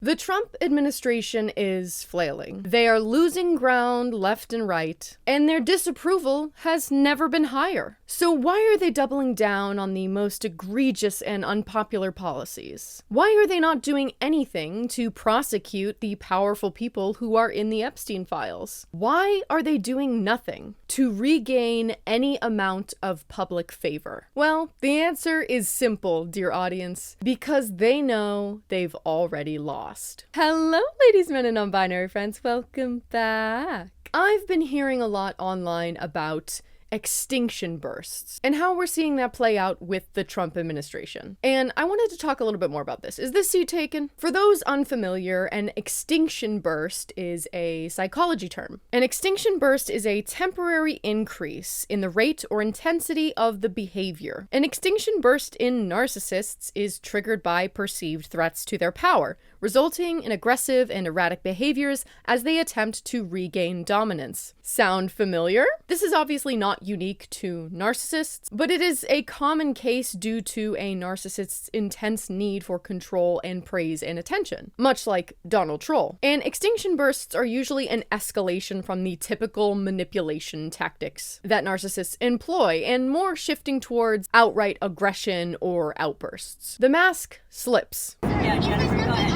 The Trump administration is flailing. They are losing ground left and right, and their disapproval has never been higher. So why are they doubling down on the most egregious and unpopular policies? Why are they not doing anything to prosecute the powerful people who are in the Epstein files? Why are they doing nothing to regain any amount of public favor? Well, the answer is simple, dear audience, because they know they've already lost. Hello, ladies, men, and non-binary friends. Welcome back. I've been hearing a lot online about extinction bursts and how we're seeing that play out with the Trump administration. And I wanted to talk a little bit more about this. Is this seat taken? For those unfamiliar, an extinction burst is a psychology term. An extinction burst is a temporary increase in the rate or intensity of the behavior. An extinction burst in narcissists is triggered by perceived threats to their power, resulting in aggressive and erratic behaviors as they attempt to regain dominance. Sound familiar? This is obviously not unique to narcissists, but it is a common case due to a narcissist's intense need for control and praise and attention, much like Donald Troll. And extinction bursts are usually an escalation from the typical manipulation tactics that narcissists employ, and more shifting towards outright aggression or outbursts. The mask slips. Yeah, Jennifer, go ahead.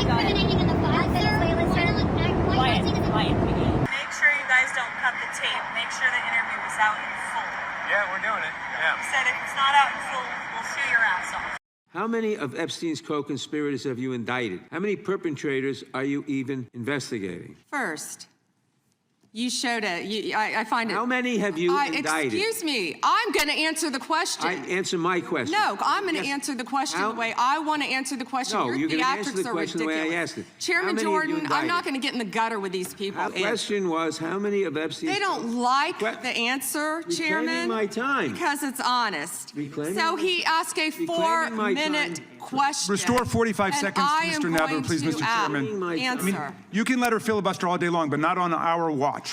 Quiet. Make sure you guys don't cut the tape. Make sure the interview is out in full. Yeah, we're doing it. Yeah. You said if it's not out in full, we'll sue your ass off. How many of Epstein's co-conspirators have you indicted? How many perpetrators are you even investigating? First, you showed it. I find it. How many have you indicted? Excuse me. I'm going to answer the question. Answer my question. No, I'm going to answer the question the way I want to answer the question. No, Your you're going to answer the theatrics are question the way I ridiculous. asked it. Chairman Jordan, I'm not going to get in the gutter with these people. The question was, how many of Epstein's... They don't like the answer, Chairman. Reclaiming my time. Because it's honest. Reclaiming So he asked a 4-minute question. Restore 45 seconds to Mr. Nadler, please, Mr. Chairman. Answer. You can let her filibuster all day long, but not on our watch.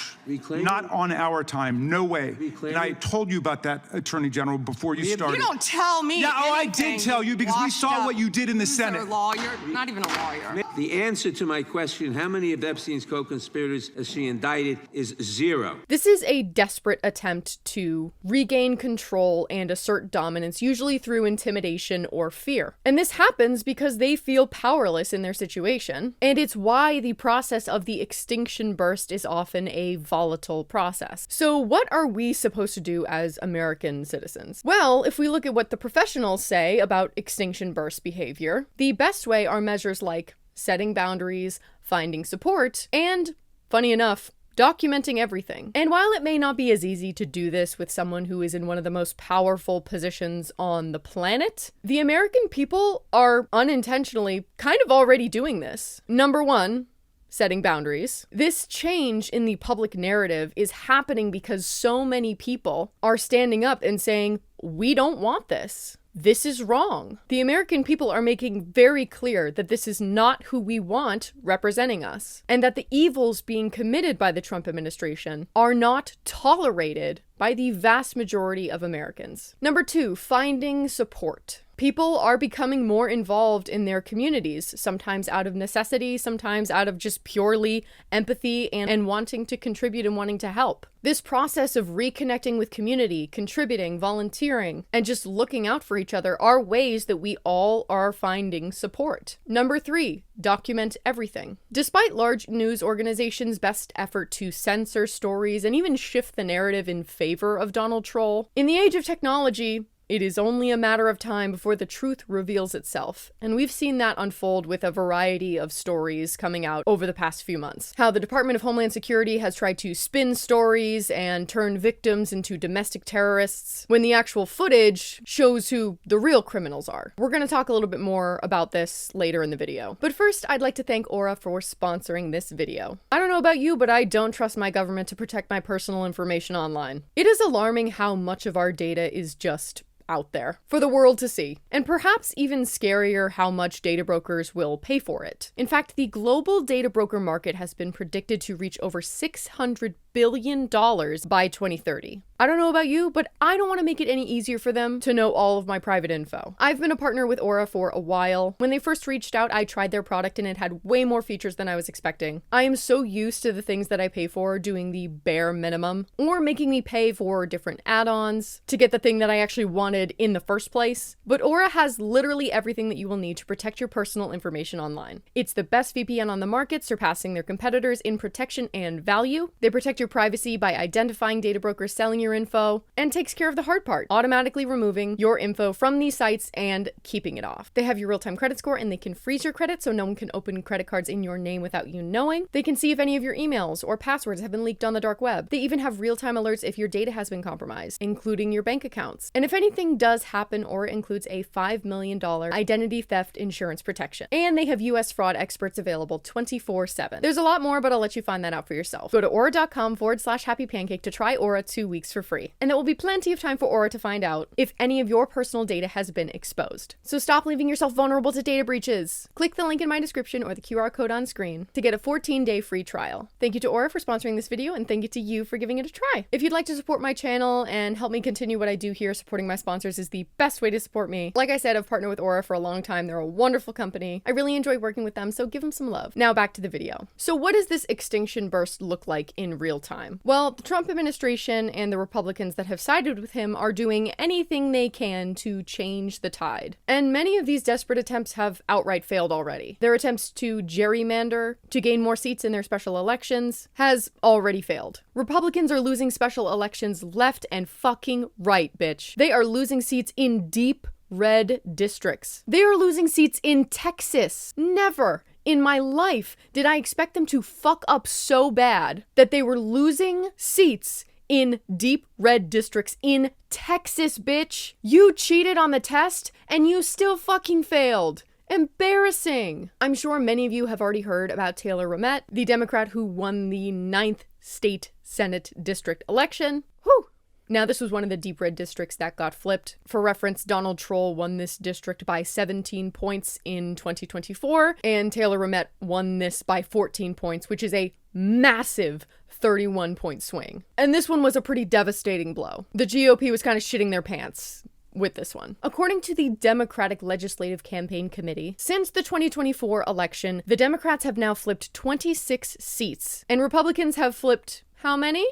Not on our time. No way. And I told you about that, Attorney General, before you started. You don't tell me Yeah, I anything, did tell you because we saw what you did in the Senate. You're a lawyer, not even a lawyer. The answer to my question, how many of Epstein's co-conspirators has she indicted, is 0. This is a desperate attempt to regain control and assert dominance, usually through intimidation or fear. And this happens because they feel powerless in their situation. And it's why the process of the extinction burst is often a volatile process. So what are we supposed to do as American citizens? Well, if we look at what the professionals say about extinction burst behavior, the best way are measures like setting boundaries, finding support, and, funny enough, documenting everything. And while it may not be as easy to do this with someone who is in one of the most powerful positions on the planet, the American people are unintentionally kind of already doing this. Number one, setting boundaries. This change in the public narrative is happening because so many people are standing up and saying, we don't want this. This is wrong. The American people are making very clear that this is not who we want representing us, and that the evils being committed by the Trump administration are not tolerated by the vast majority of Americans. Number two, finding support. People are becoming more involved in their communities, sometimes out of necessity, sometimes out of just purely empathy and wanting to contribute and wanting to help. This process of reconnecting with community, contributing, volunteering, and just looking out for each other are ways that we all are finding support. Number three, document everything. Despite large news organizations' best effort to censor stories and even shift the narrative in favor of Donald Troll, in the age of technology, it is only a matter of time before the truth reveals itself, and we've seen that unfold with a variety of stories coming out over the past few months. How the Department of Homeland Security has tried to spin stories and turn victims into domestic terrorists, when the actual footage shows who the real criminals are. We're going to talk a little bit more about this later in the video. But first, I'd like to thank Aura for sponsoring this video. I don't know about you, but I don't trust my government to protect my personal information online. It is alarming how much of our data is just out there for the world to see. And perhaps even scarier how much data brokers will pay for it. In fact, the global data broker market has been predicted to reach over $600 billion by 2030. I don't know about you, but I don't want to make it any easier for them to know all of my private info. I've been a partner with Aura for a while. When they first reached out, I tried their product and it had way more features than I was expecting. I am so used to the things that I pay for doing the bare minimum, or making me pay for different add-ons to get the thing that I actually wanted in the first place. But Aura has literally everything that you will need to protect your personal information online. It's the best VPN on the market, surpassing their competitors in protection and value. They protect your privacy by identifying data brokers selling your info, and takes care of the hard part, automatically removing your info from these sites and keeping it off. They have your real-time credit score, and they can freeze your credit so no one can open credit cards in your name without you knowing. They can see if any of your emails or passwords have been leaked on the dark web. They even have real-time alerts if your data has been compromised, including your bank accounts. And if anything does happen, Aura includes a $5 million identity theft insurance protection. And they have US fraud experts available 24/7. There's a lot more, but I'll let you find that out for yourself. Go to aura.com/happypancake to try Aura 2 weeks for free. And there will be plenty of time for Aura to find out if any of your personal data has been exposed. So stop leaving yourself vulnerable to data breaches. Click the link in my description or the QR code on screen to get a 14-day free trial. Thank you to Aura for sponsoring this video, and thank you to you for giving it a try. If you'd like to support my channel and help me continue what I do here, supporting my sponsors is the best way to support me. Like I said, I've partnered with Aura for a long time. They're a wonderful company. I really enjoy working with them, so give them some love. Now back to the video. So what does this extinction burst look like in real time? Well, the Trump administration and the Republicans that have sided with him are doing anything they can to change the tide. And many of these desperate attempts have outright failed already. Their attempts to gerrymander to gain more seats in their special elections has already failed. Republicans are losing special elections left and fucking right, bitch. They are losing seats in deep red districts. They are losing seats in Texas. Never in my life did I expect them to fuck up so bad that they were losing seats in deep red districts in Texas, bitch. You cheated on the test and you still fucking failed. Embarrassing. I'm sure many of you have already heard about Taylor Ramett, the Democrat who won the 9th state Senate district election. Whew. Now, this was one of the deep red districts that got flipped. For reference, Donald Troll won this district by 17 points in 2024, and Taylor Ramett won this by 14 points, which is a massive 31-point swing. And this one was a pretty devastating blow. The GOP was kind of shitting their pants with this one. According to the Democratic Legislative Campaign Committee, since the 2024 election, the Democrats have now flipped 26 seats, and Republicans have flipped how many?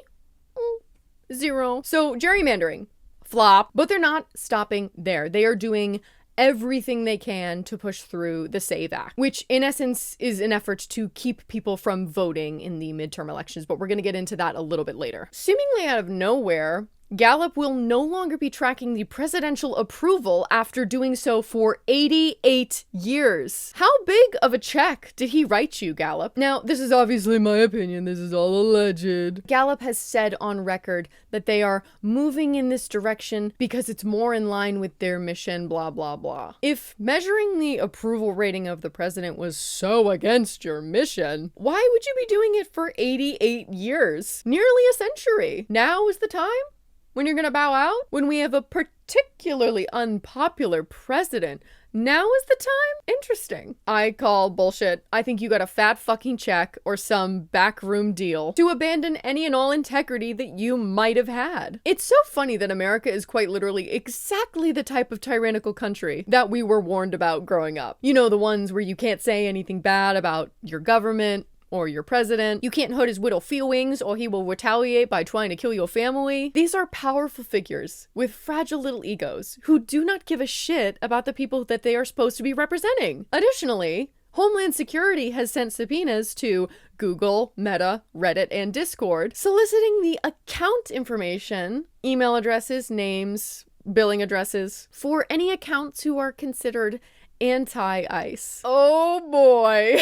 0. So gerrymandering, flop, but they're not stopping there. They are doing everything they can to push through the SAVE Act, which in essence is an effort to keep people from voting in the midterm elections, but we're going to get into that a little bit later. Seemingly out of nowhere, Gallup will no longer be tracking the presidential approval after doing so for 88 years. How big of a check did he write you, Gallup? Now, this is obviously my opinion. This is all alleged. Gallup has said on record that they are moving in this direction because it's more in line with their mission, blah, blah, blah. If measuring the approval rating of the president was so against your mission, why would you be doing it for 88 years? Nearly a century. Now is the time? When you're gonna bow out? When we have a particularly unpopular president? Now is the time? Interesting. I call bullshit. I think you got a fat fucking check or some backroom deal to abandon any and all integrity that you might have had. It's so funny that America is quite literally exactly the type of tyrannical country that we were warned about growing up. You know, the ones where you can't say anything bad about your government or your president. You can't hurt his little feelings or he will retaliate by trying to kill your family. These are powerful figures with fragile little egos who do not give a shit about the people that they are supposed to be representing. Additionally, Homeland Security has sent subpoenas to Google, Meta, Reddit, and Discord, soliciting the account information, email addresses, names, billing addresses, for any accounts who are considered anti-ICE. Oh boy.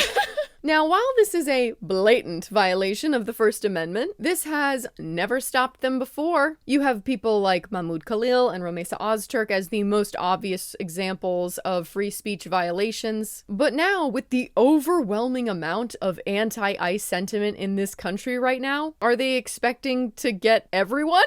Now, while this is a blatant violation of the First Amendment, this has never stopped them before. You have people like Mahmoud Khalil and Ramesa Ozturk as the most obvious examples of free speech violations. But now, with the overwhelming amount of anti-ICE sentiment in this country right now, are they expecting to get everyone?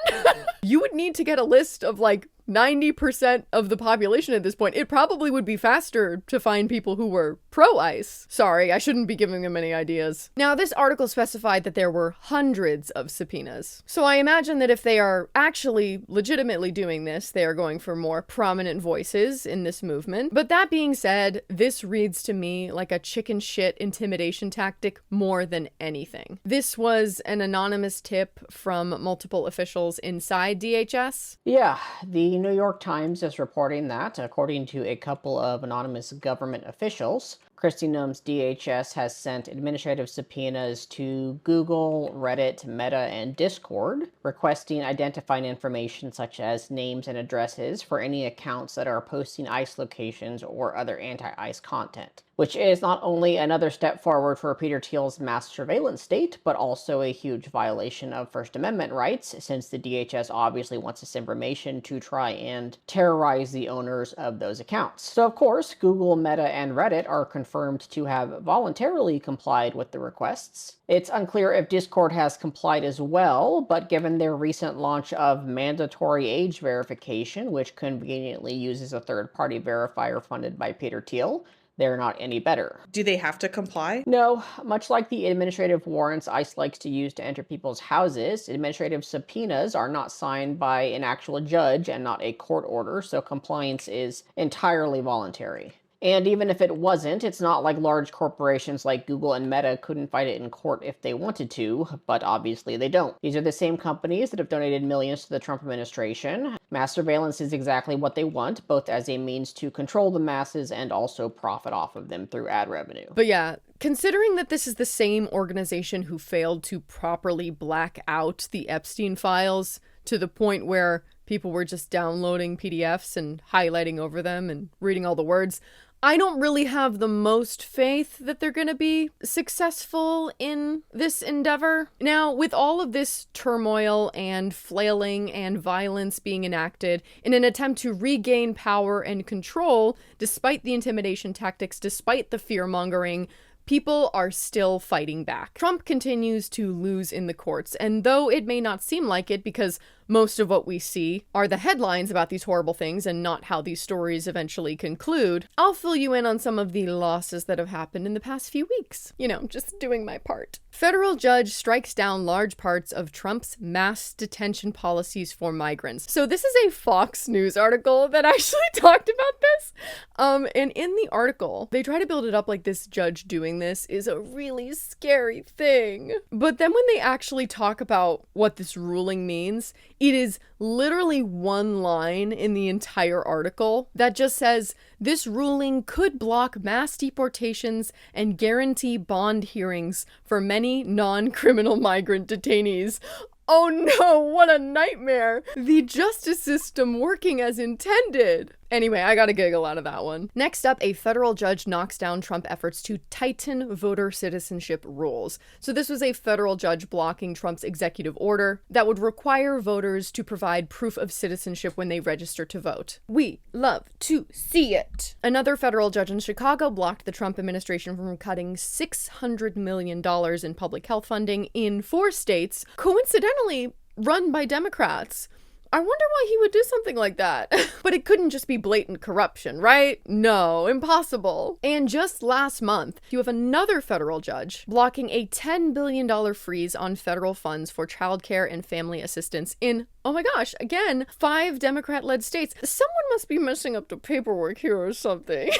You would need to get a list of like 90% of the population at this point. It probably would be faster to find people who were pro-ICE. Sorry, I shouldn't be giving them any ideas. Now, this article specified that there were hundreds of subpoenas. So I imagine that if they are actually legitimately doing this, they are going for more prominent voices in this movement. But that being said, this reads to me like a chicken shit intimidation tactic more than anything. This was an anonymous tip from multiple officials inside DHS. Yeah, the New York Times is reporting that, according to a couple of anonymous government officials, Kristi Noem's DHS has sent administrative subpoenas to Google, Reddit, Meta, and Discord, requesting identifying information such as names and addresses for any accounts that are posting ICE locations or other anti-ICE content, which is not only another step forward for Peter Thiel's mass surveillance state, but also a huge violation of First Amendment rights, since the DHS obviously wants this information to try and terrorize the owners of those accounts. So of course, Google, Meta, and Reddit are confirmed to have voluntarily complied with the requests. It's unclear if Discord has complied as well, but given their recent launch of mandatory age verification, which conveniently uses a third-party verifier funded by Peter Thiel, they're not any better. Do they have to comply? No, much like the administrative warrants ICE likes to use to enter people's houses, administrative subpoenas are not signed by an actual judge and not a court order, so compliance is entirely voluntary. And even if it wasn't, it's not like large corporations like Google and Meta couldn't fight it in court if they wanted to, but obviously they don't. These are the same companies that have donated millions to the Trump administration. Mass surveillance is exactly what they want, both as a means to control the masses and also profit off of them through ad revenue. But yeah, considering that this is the same organization who failed to properly black out the Epstein files to the point where people were just downloading PDFs and highlighting over them and reading all the words, I don't really have the most faith that they're going to be successful in this endeavor. Now, with all of this turmoil and flailing and violence being enacted in an attempt to regain power and control, despite the intimidation tactics, despite the fear-mongering, people are still fighting back. Trump continues to lose in the courts, and though it may not seem like it because most of what we see are the headlines about these horrible things and not how these stories eventually conclude, I'll fill you in on some of the losses that have happened in the past few weeks. You know, just doing my part. Federal judge strikes down large parts of Trump's mass detention policies for migrants. So this is a Fox News article that actually talked about this. And in the article, they try to build it up like this judge doing this is a really scary thing. But then when they actually talk about what this ruling means, it is literally one line in the entire article that just says, this ruling could block mass deportations and guarantee bond hearings for many non-criminal migrant detainees. Oh no, what a nightmare. The justice system working as intended. Anyway, I got a giggle out of that one. Next up, a federal judge knocks down Trump efforts to tighten voter citizenship rules. So this was a federal judge blocking Trump's executive order that would require voters to provide proof of citizenship when they register to vote. We love to see it. Another federal judge in Chicago blocked the Trump administration from cutting $600 million in public health funding in 4 states, coincidentally run by Democrats. I wonder why he would do something like that. But it couldn't just be blatant corruption, right? No, impossible. And just last month, you have another federal judge blocking a $10 billion freeze on federal funds for childcare and family assistance in, oh my gosh, again, 5 Democrat-led states. Someone must be messing up the paperwork here or something.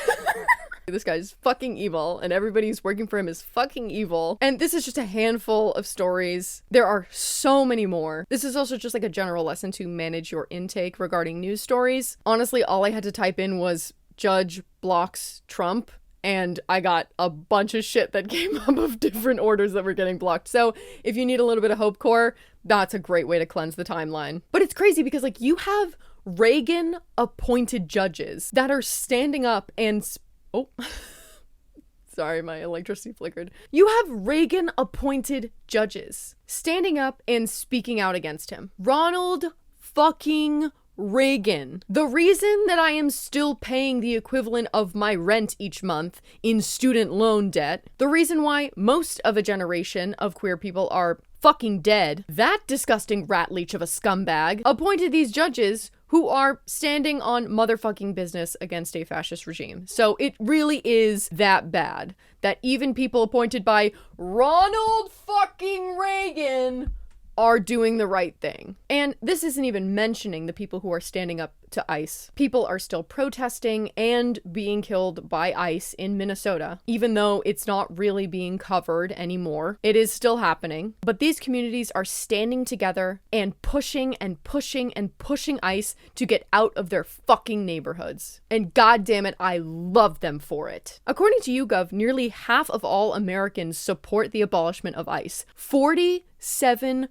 This guy's fucking evil, and everybody who's working for him is fucking evil. And this is just a handful of stories. There are so many more. This is also just like a general lesson to manage your intake regarding news stories. Honestly, all I had to type in was judge blocks Trump, and I got a bunch of shit that came up of different orders that were getting blocked. So if you need a little bit of hope core, that's a great way to cleanse the timeline. But it's crazy because like you have Reagan appointed judges that are standing up and oh, sorry, my electricity flickered. You have Reagan-appointed judges standing up and speaking out against him. Ronald fucking Reagan. The reason that I am still paying the equivalent of my rent each month in student loan debt, the reason why most of a generation of queer people are fucking dead, that disgusting rat leech of a scumbag appointed these judges who are standing on motherfucking business against a fascist regime. So it really is that bad that even people appointed by Ronald fucking Reagan are doing the right thing. And this isn't even mentioning the people who are standing up to ICE. People are still protesting and being killed by ICE in Minnesota, even though it's not really being covered anymore. It is still happening. But these communities are standing together and pushing and pushing and pushing ICE to get out of their fucking neighborhoods. And goddamn it, I love them for it. According to YouGov, nearly half of all Americans support the abolishment of ICE. 47%.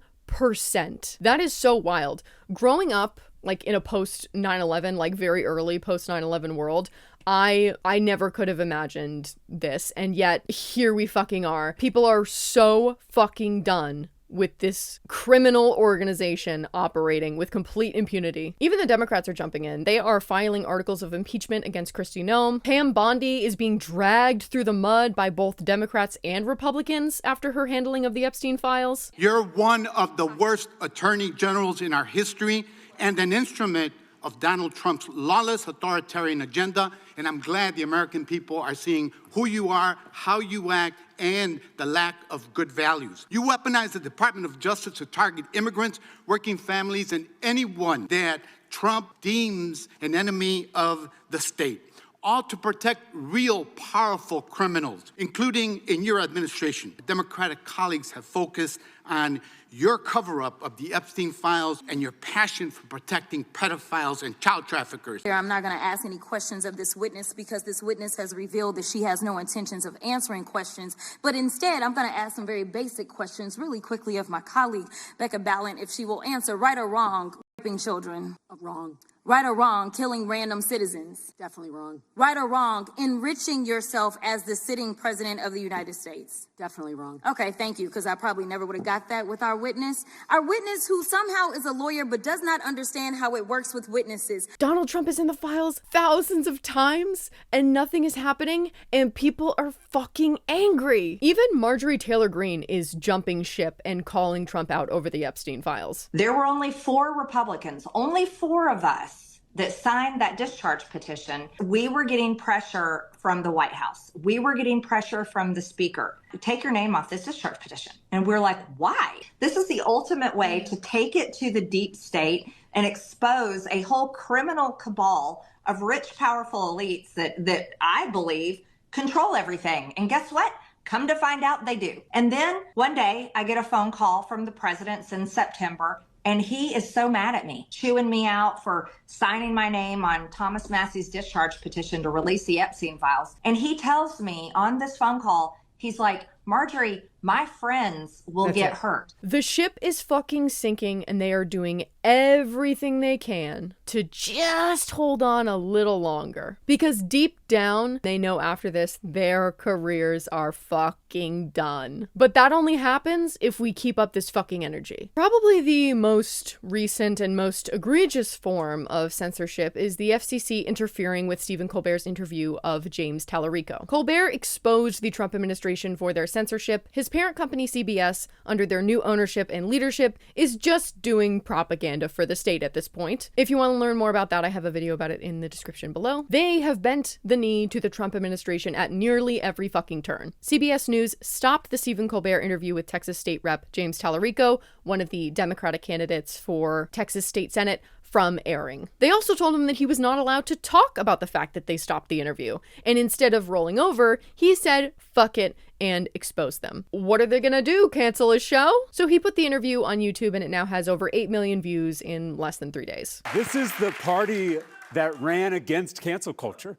That is so wild. Growing up, like in a post 9/11, like very early post 9/11 world, I never could have imagined this. And yet here we fucking are. People are so fucking done with this criminal organization operating with complete impunity. Even the Democrats are jumping in. They are filing articles of impeachment against Kristi Noem. Pam Bondi is being dragged through the mud by both Democrats and Republicans after her handling of the Epstein files. You're one of the worst attorney generals in our history and an instrument of Donald Trump's lawless authoritarian agenda, and I'm glad the American people are seeing who you are, how you act, and the lack of good values. You weaponize the Department of Justice to target immigrants, working families, and anyone that Trump deems an enemy of the state, all to protect real powerful criminals, including in your administration. Democratic colleagues have focused on your cover-up of the Epstein files and your passion for protecting pedophiles and child traffickers. I'm not going to ask any questions of this witness because this witness has revealed that she has no intentions of answering questions. But instead, I'm going to ask some very basic questions really quickly of my colleague, Becca Balint, if she will answer right or wrong, raping children. Wrong. Right or wrong, killing random citizens. Definitely wrong. Right or wrong, enriching yourself as the sitting president of the United States. Definitely wrong. Okay, thank you, because I probably never would have got that with our witness. Our witness who somehow is a lawyer but does not understand how it works with witnesses. Donald Trump is in the files thousands of times and nothing is happening and people are fucking angry. Even Marjorie Taylor Greene is jumping ship and calling Trump out over the Epstein files. There were only 4 Republicans, only 4 of us that signed that discharge petition. We were getting pressure from the White House. We were getting pressure from the speaker. Take your name off this discharge petition. And we're like, why? This is the ultimate way to take it to the deep state and expose a whole criminal cabal of rich, powerful elites that I believe control everything. And guess what? Come to find out they do. And then one day I get a phone call from the president in September. And he is so mad at me, chewing me out for signing my name on Thomas Massey's discharge petition to release the Epstein files. And he tells me on this phone call, he's like, Marjorie, my friends will get hurt. The ship is fucking sinking and they are doing everything they can to just hold on a little longer. Because deep down, they know after this, their careers are fucking done. But that only happens if we keep up this fucking energy. Probably the most recent and most egregious form of censorship is the FCC interfering with Stephen Colbert's interview of James Tallarico. Colbert exposed the Trump administration for their censorship. His parent company CBS, under their new ownership and leadership, is just doing propaganda for the state at this point. If you want to learn more about that, I have a video about it in the description below. They have bent the knee to the Trump administration at nearly every fucking turn. CBS News stopped the Stephen Colbert interview with Texas State Rep James Tallarico, one of the Democratic candidates for Texas State Senate, from airing. They also told him that he was not allowed to talk about the fact that they stopped the interview. And instead of rolling over, he said, fuck it, and exposed them. What are they gonna do? Cancel his show? So he put the interview on YouTube and it now has over 8 million views in less than 3 days. This is the party that ran against cancel culture.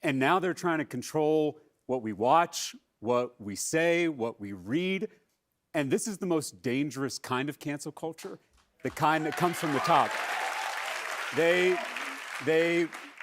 And now they're trying to control what we watch, what we say, what we read. And this is the most dangerous kind of cancel culture, the kind that comes from the top. They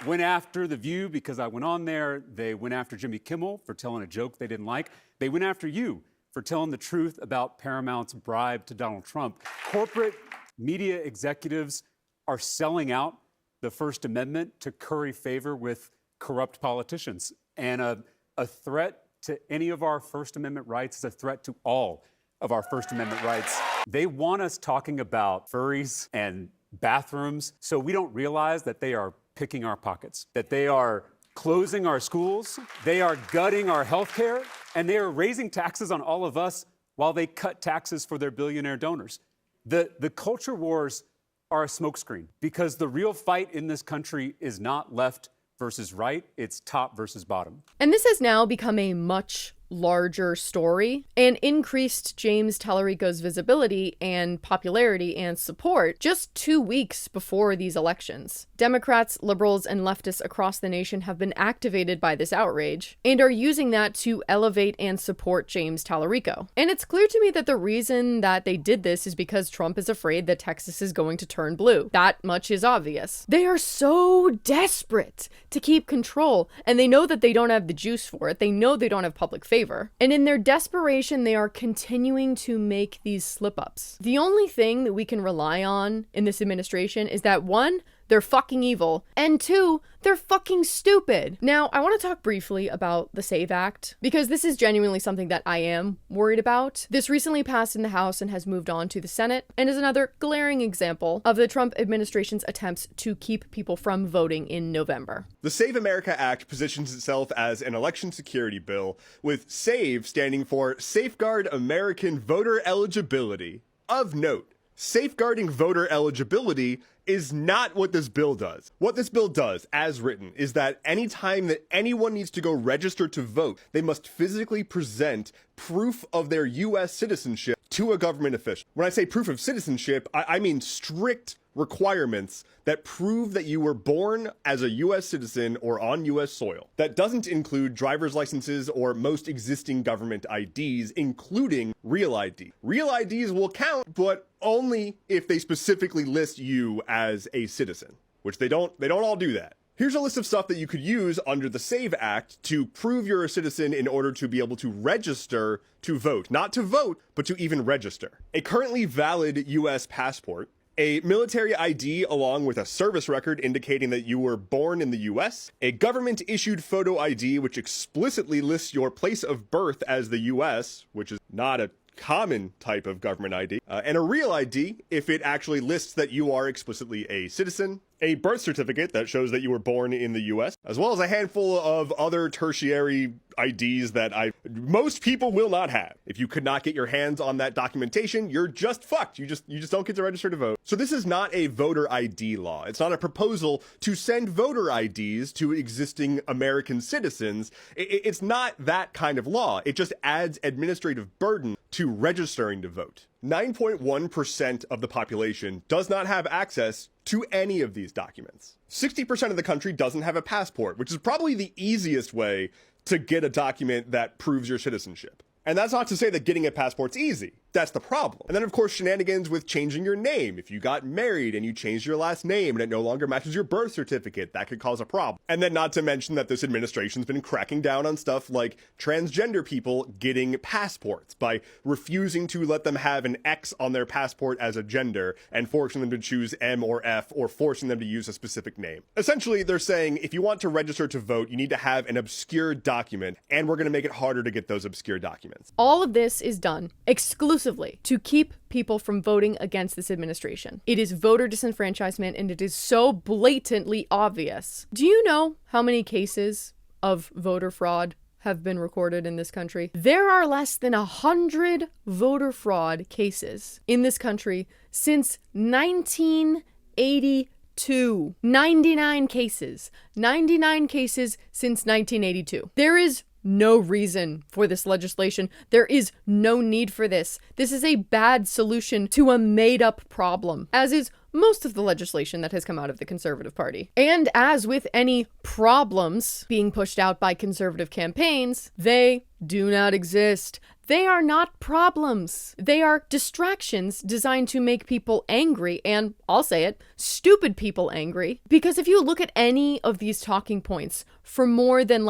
went after The View because I went on there. They went after Jimmy Kimmel for telling a joke they didn't like. They went after you for telling the truth about Paramount's bribe to Donald Trump. Corporate media executives are selling out the First Amendment to curry favor with corrupt politicians. And a threat to any of our First Amendment rights is a threat to all of our First Amendment rights. They want us talking about furries and bathrooms, so we don't realize that they are picking our pockets, that they are closing our schools, they are gutting our healthcare, and they are raising taxes on all of us while they cut taxes for their billionaire donors. The culture wars are a smokescreen because the real fight in this country is not left versus right, it's top versus bottom. And this has now become a much larger story and increased James Tallarico's visibility and popularity and support just 2 weeks before these elections. Democrats, liberals, and leftists across the nation have been activated by this outrage and are using that to elevate and support James Tallarico. And it's clear to me that the reason that they did this is because Trump is afraid that Texas is going to turn blue. That much is obvious. They are so desperate to keep control, and they know that they don't have the juice for it. They know they don't have public favor. And in their desperation, they are continuing to make these slip-ups. The only thing that we can rely on in this administration is that, one, they're fucking evil, and two, they're fucking stupid. Now, I want to talk briefly about the SAVE Act, because this is genuinely something that I am worried about. This recently passed in the House and has moved on to the Senate, and is another glaring example of the Trump administration's attempts to keep people from voting in November. The Save America Act positions itself as an election security bill, with SAVE standing for Safeguard American Voter Eligibility. Of note, safeguarding voter eligibility is not what this bill does. What this bill does, as written, is that any time that anyone needs to go register to vote, they must physically present proof of their U.S. citizenship to a government official. When I say proof of citizenship, I mean strict requirements that prove that you were born as a U.S. citizen or on U.S. soil. That doesn't include driver's licenses or most existing government IDs, including Real ID. Real IDs will count, but only if they specifically list you as a citizen, which they don't all do that. Here's a list of stuff that you could use under the SAVE Act to prove you're a citizen in order to be able to register to vote. Not to vote, but to even register. A currently valid U.S. passport, a military ID along with a service record indicating that you were born in the US, a government-issued photo ID which explicitly lists your place of birth as the US, which is not a common type of government ID, and a real ID if it actually lists that you are explicitly a citizen, a birth certificate that shows that you were born in the US, as well as a handful of other tertiary IDs that most people will not have. If you could not get your hands on that documentation, you're just fucked. You just don't get to register to vote. So this is not a voter ID law. It's not a proposal to send voter IDs to existing American citizens. It's not that kind of law. It just adds administrative burden to registering to vote. 9.1% of the population does not have access to any of these documents. 60% of the country doesn't have a passport, which is probably the easiest way to get a document that proves your citizenship. And that's not to say that getting a passport's easy. That's the problem. And then, of course, shenanigans with changing your name. If you got married and you changed your last name and it no longer matches your birth certificate, that could cause a problem. And then not to mention that this administration's been cracking down on stuff like transgender people getting passports by refusing to let them have an X on their passport as a gender and forcing them to choose M or F or forcing them to use a specific name. Essentially, they're saying if you want to register to vote, you need to have an obscure document, and we're going to make it harder to get those obscure documents. All of this is done exclusively to keep people from voting against this administration. It is voter disenfranchisement, and it is so blatantly obvious. Do you know how many cases of voter fraud have been recorded in this country? There are less than 100 voter fraud cases in this country since 1982. 99 cases. 99 cases since 1982. There is no reason for this legislation. There is no need for this. This is a bad solution to a made-up problem, as is most of the legislation that has come out of the Conservative Party. And as with any problems being pushed out by conservative campaigns, they do not exist. They are not problems. They are distractions designed to make people angry, and I'll say it, stupid people angry. Because if you look at any of these talking points for more than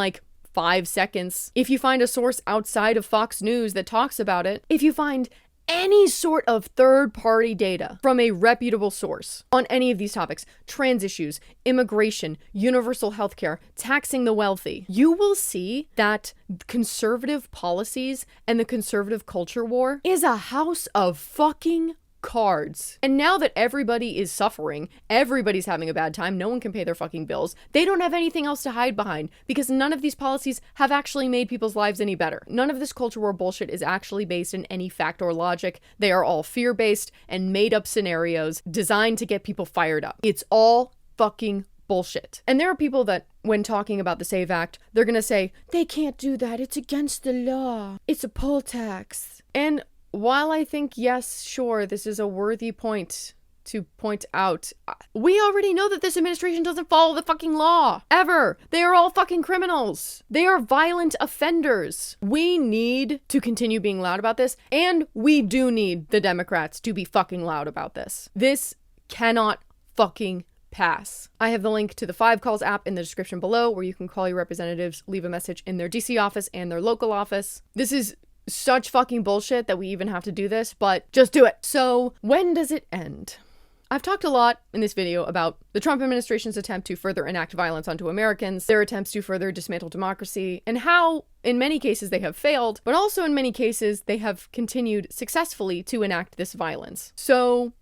5 seconds, if you find a source outside of Fox News that talks about it, if you find any sort of third-party data from a reputable source on any of these topics, trans issues, immigration, universal healthcare, taxing the wealthy, you will see that conservative policies and the conservative culture war is a house of fucking cards. And now that everybody is suffering, everybody's having a bad time, no one can pay their fucking bills, they don't have anything else to hide behind because none of these policies have actually made people's lives any better. None of this culture war bullshit is actually based in any fact or logic. They are all fear-based and made-up scenarios designed to get people fired up. It's all fucking bullshit. And there are people that, when talking about the SAVE Act, they're gonna say, they can't do that, it's against the law, it's a poll tax. And while I think, yes, sure, this is a worthy point to point out, we already know that this administration doesn't follow the fucking law. Ever. They are all fucking criminals. They are violent offenders. We need to continue being loud about this, and we do need the Democrats to be fucking loud about this. This cannot fucking pass. I have the link to the 5 Calls app in the description below where you can call your representatives, leave a message in their DC office and their local office. This is such fucking bullshit that we even have to do this, but just do it. So when does it end? I've talked a lot in this video about the Trump administration's attempt to further enact violence onto Americans, their attempts to further dismantle democracy, and how in many cases they have failed, but also in many cases they have continued successfully to enact this violence. So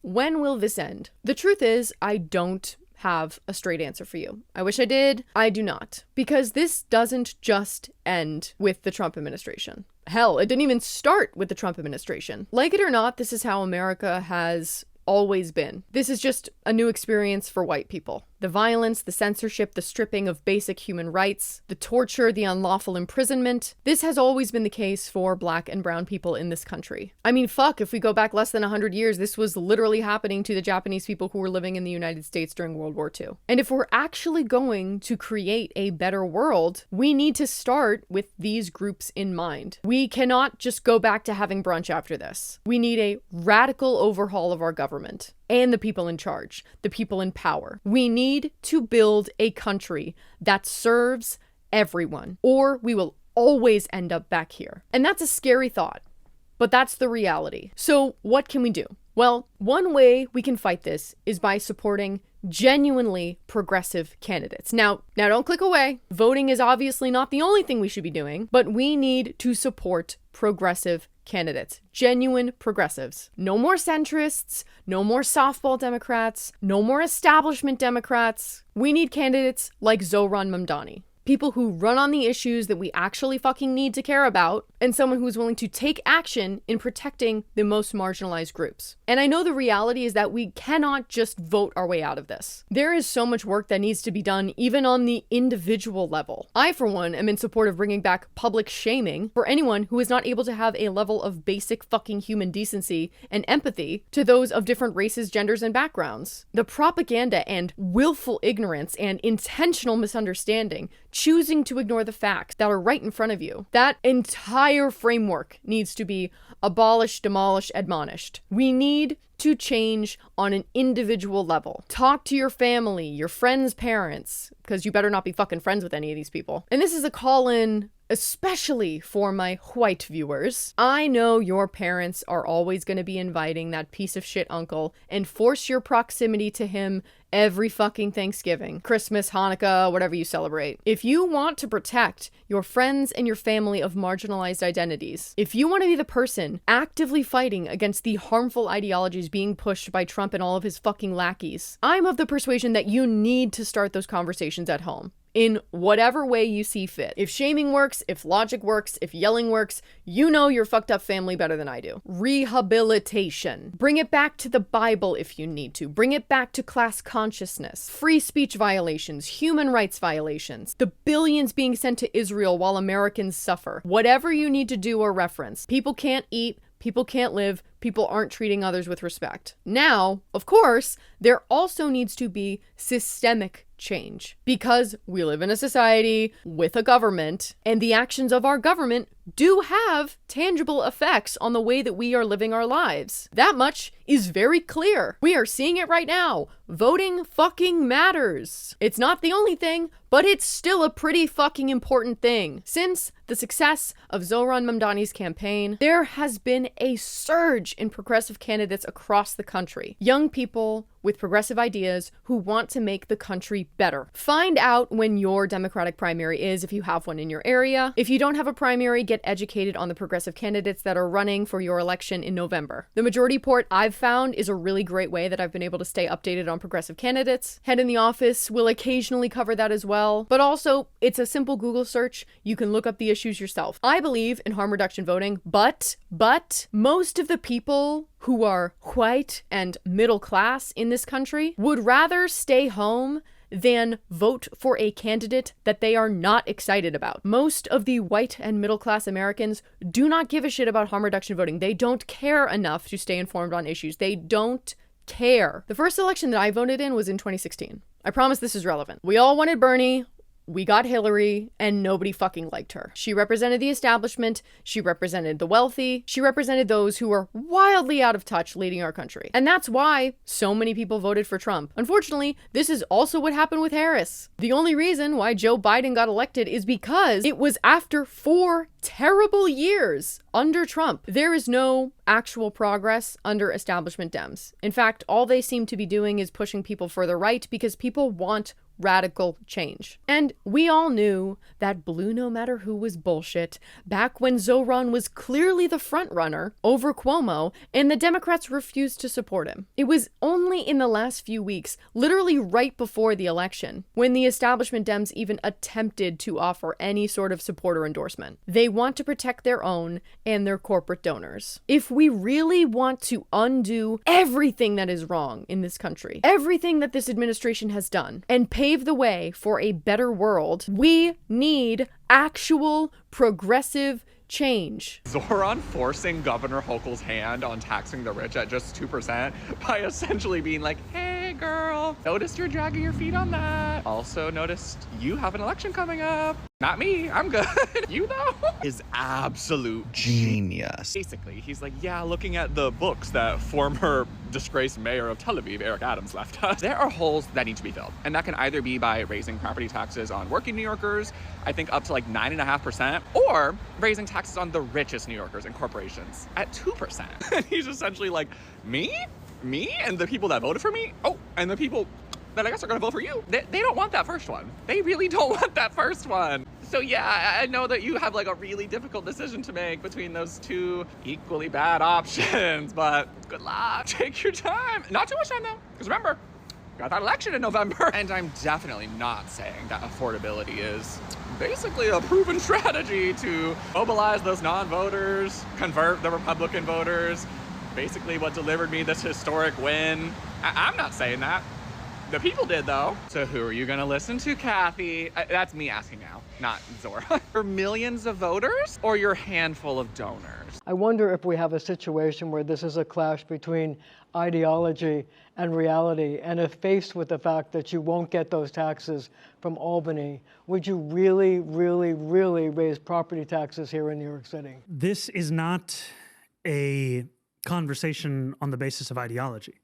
when will this end? The truth is, I don't have a straight answer for you. I wish I did. I do not. Because this doesn't just end with the Trump administration. Hell, it didn't even start with the Trump administration. Like it or not, this is how America has always been. This is just a new experience for white people. The violence, the censorship, the stripping of basic human rights, the torture, the unlawful imprisonment. This has always been the case for Black and brown people in this country. I mean, fuck, if we go back less than 100 years, this was literally happening to the Japanese people who were living in the United States during World War II. And if we're actually going to create a better world, we need to start with these groups in mind. We cannot just go back to having brunch after this. We need a radical overhaul of our government and the people in charge, the people in power. We need to build a country that serves everyone, or we will always end up back here. And that's a scary thought, but that's the reality. So what can we do? Well, one way we can fight this is by supporting genuinely progressive candidates. Now don't click away. Voting is obviously not the only thing we should be doing, but we need to support progressive candidates, genuine progressives. No more centrists, no more softball Democrats, no more establishment Democrats. We need candidates like Zohran Mamdani. People who run on the issues that we actually fucking need to care about, and someone who's willing to take action in protecting the most marginalized groups. And I know the reality is that we cannot just vote our way out of this. There is so much work that needs to be done even on the individual level. I, for one, am in support of bringing back public shaming for anyone who is not able to have a level of basic fucking human decency and empathy to those of different races, genders, and backgrounds. The propaganda and willful ignorance and intentional misunderstanding, choosing to ignore the facts that are right in front of you. That entire framework needs to be abolished, demolished, admonished. We need to change on an individual level. Talk to your family, your friends' parents, because you better not be fucking friends with any of these people. And this is a call-in especially for my white viewers. I know your parents are always going to be inviting that piece of shit uncle and force your proximity to him every fucking Thanksgiving, Christmas, Hanukkah, whatever you celebrate. If you want to protect your friends and your family of marginalized identities, if you want to be the person actively fighting against the harmful ideologies being pushed by Trump and all of his fucking lackeys, I'm of the persuasion that you need to start those conversations at home. In whatever way you see fit. If shaming works, if logic works, if yelling works, you know your fucked up family better than I do. Rehabilitation. Bring it back to the Bible if you need to. Bring it back to class consciousness. Free speech violations, human rights violations, the billions being sent to Israel while Americans suffer. Whatever you need to do or reference. People can't eat, people can't live, people aren't treating others with respect. Now, of course, there also needs to be systemic change because we live in a society with a government, and the actions of our government do have tangible effects on the way that we are living our lives. That much is very clear. We are seeing it right now. Voting fucking matters. It's not the only thing, but it's still a pretty fucking important thing. Since the success of Zohran Mamdani's campaign, there has been a surge in progressive candidates across the country. Young people with progressive ideas who want to make the country better. Find out when your Democratic primary is if you have one in your area. If you don't have a primary, get educated on the progressive candidates that are running for your election in November. The Majority Report I've found is a really great way that I've been able to stay updated on progressive candidates. Head in the Office will occasionally cover that as well, but also it's a simple Google search. You can look up the issues yourself. I believe in harm reduction voting, but most of the people who are white and middle class in this country would rather stay home than vote for a candidate that they are not excited about. Most of the white and middle class Americans do not give a shit about harm reduction voting. They don't care enough to stay informed on issues. They don't care. The first election that I voted in was in 2016. I promise this is relevant. We all wanted Bernie. We got Hillary, and nobody fucking liked her. She represented the establishment, she represented the wealthy, she represented those who were wildly out of touch leading our country. And that's why so many people voted for Trump. Unfortunately, this is also what happened with Harris. The only reason why Joe Biden got elected is because it was after 4 terrible years under Trump. There is no actual progress under establishment Dems. In fact, all they seem to be doing is pushing people further right because people want radical change. And we all knew that blue no matter who was bullshit back when Zoran was clearly the front runner over Cuomo and the Democrats refused to support him. It was only in the last few weeks, literally right before the election, when the establishment Dems even attempted to offer any sort of support or endorsement. They want to protect their own and their corporate donors. If we really want to undo everything that is wrong in this country, everything that this administration has done, and pave the way for a better world, we need actual progressive change. Zoran forcing Governor Hochul's hand on taxing the rich at just 2% by essentially being like, hey girl, noticed you're dragging your feet on that. Also noticed you have an election coming up. Not me, I'm good. You though? Is absolute genius. Basically, he's like, yeah, looking at the books that former disgraced mayor of Tel Aviv, Eric Adams, left us, there are holes that need to be filled. And that can either be by raising property taxes on working New Yorkers, I think up to like 9.5%, or raising taxes on the richest New Yorkers and corporations at 2%. And he's essentially like, me? And the people that voted for me? Oh, and the people that I guess are gonna vote for you. They don't want that first one. They really don't want that first one. So yeah, I know that you have like a really difficult decision to make between those two equally bad options, but good luck. Take your time. Not too much time though, because remember, got that election in November. And I'm definitely not saying that affordability is basically a proven strategy to mobilize those non-voters, convert the Republican voters, basically what delivered me this historic win. I'm not saying that. The people did, though. So who are you going to listen to, Kathy? That's me asking now, not Zora. Your millions of voters or your handful of donors? I wonder if we have a situation where this is a clash between ideology and reality, and if faced with the fact that you won't get those taxes from Albany, would you really, really, really raise property taxes here in New York City? This is not a conversation on the basis of ideology.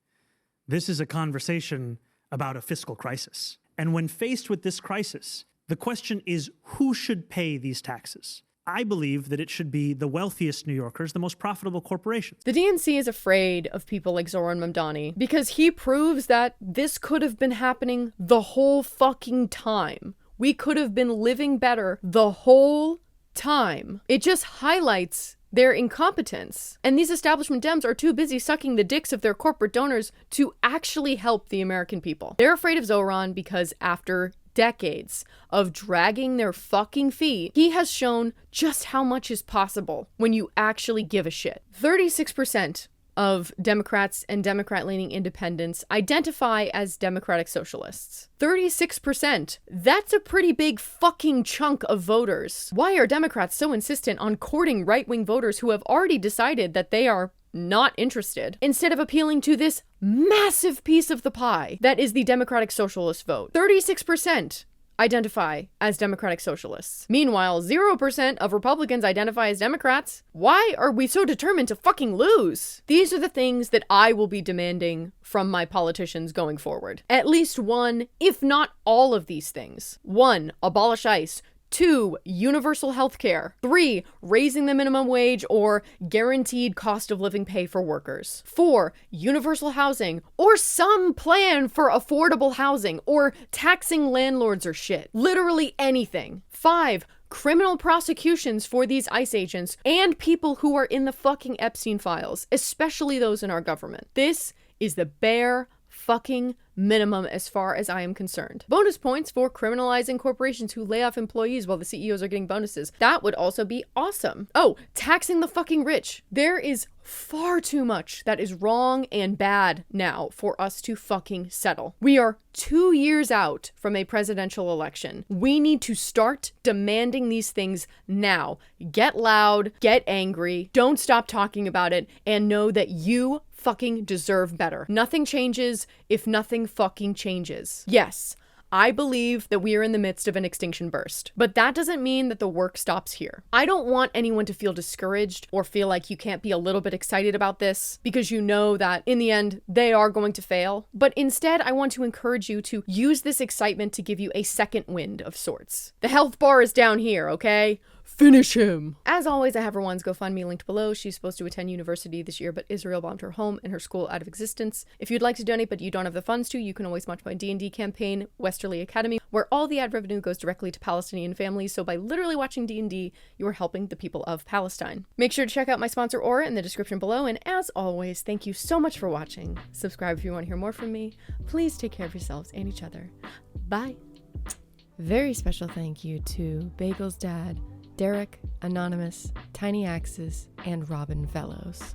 This is a conversation about a fiscal crisis. And when faced with this crisis, the question is who should pay these taxes? I believe that it should be the wealthiest New Yorkers, the most profitable corporations. The DNC is afraid of people like Zoran Mamdani because he proves that this could have been happening the whole fucking time. We could have been living better the whole time. It just highlights their incompetence. And these establishment Dems are too busy sucking the dicks of their corporate donors to actually help the American people. They're afraid of Zoran because after decades of dragging their fucking feet, he has shown just how much is possible when you actually give a shit. 36% of Democrats and Democrat-leaning independents identify as Democratic Socialists. 36%. That's a pretty big fucking chunk of voters. Why are Democrats so insistent on courting right-wing voters who have already decided that they are not interested, instead of appealing to this massive piece of the pie that is the Democratic Socialist vote? 36% identify as Democratic Socialists. Meanwhile, 0% of Republicans identify as Democrats. Why are we so determined to fucking lose? These are the things that I will be demanding from my politicians going forward. At least one, if not all of these things. 1, abolish ICE. 2, universal health care. 3, raising the minimum wage or guaranteed cost of living pay for workers. 4, universal housing or some plan for affordable housing or taxing landlords or shit. Literally anything. 5, criminal prosecutions for these ICE agents and people who are in the fucking Epstein files, especially those in our government. This is the bare fucking minimum as far as I am concerned. Bonus points for criminalizing corporations who lay off employees while the CEOs are getting bonuses. That would also be awesome. Oh, taxing the fucking rich. There is far too much that is wrong and bad now for us to fucking settle. We are 2 years out from a presidential election. We need to start demanding these things now. Get loud, get angry, don't stop talking about it, and know that you fucking deserve better. Nothing changes if nothing fucking changes. Yes, I believe that we are in the midst of an extinction burst, but that doesn't mean that the work stops here. I don't want anyone to feel discouraged or feel like you can't be a little bit excited about this because you know that in the end they are going to fail. But instead, I want to encourage you to use this excitement to give you a second wind of sorts. The health bar is down here, okay? Finish him. As always, I have Rawan's GoFundMe linked below. She's supposed to attend university this year, but Israel bombed her home and her school out of existence. If you'd like to donate, but you don't have the funds to, you can always watch my D&D campaign, Westerly Academy, where all the ad revenue goes directly to Palestinian families. So by literally watching D&D, you are helping the people of Palestine. Make sure to check out my sponsor Aura in the description below. And as always, thank you so much for watching. Subscribe if you want to hear more from me. Please take care of yourselves and each other. Bye. Very special thank you to Bagel's dad, Derek, Anonymous, Tiny Axes, and Robin Fellows.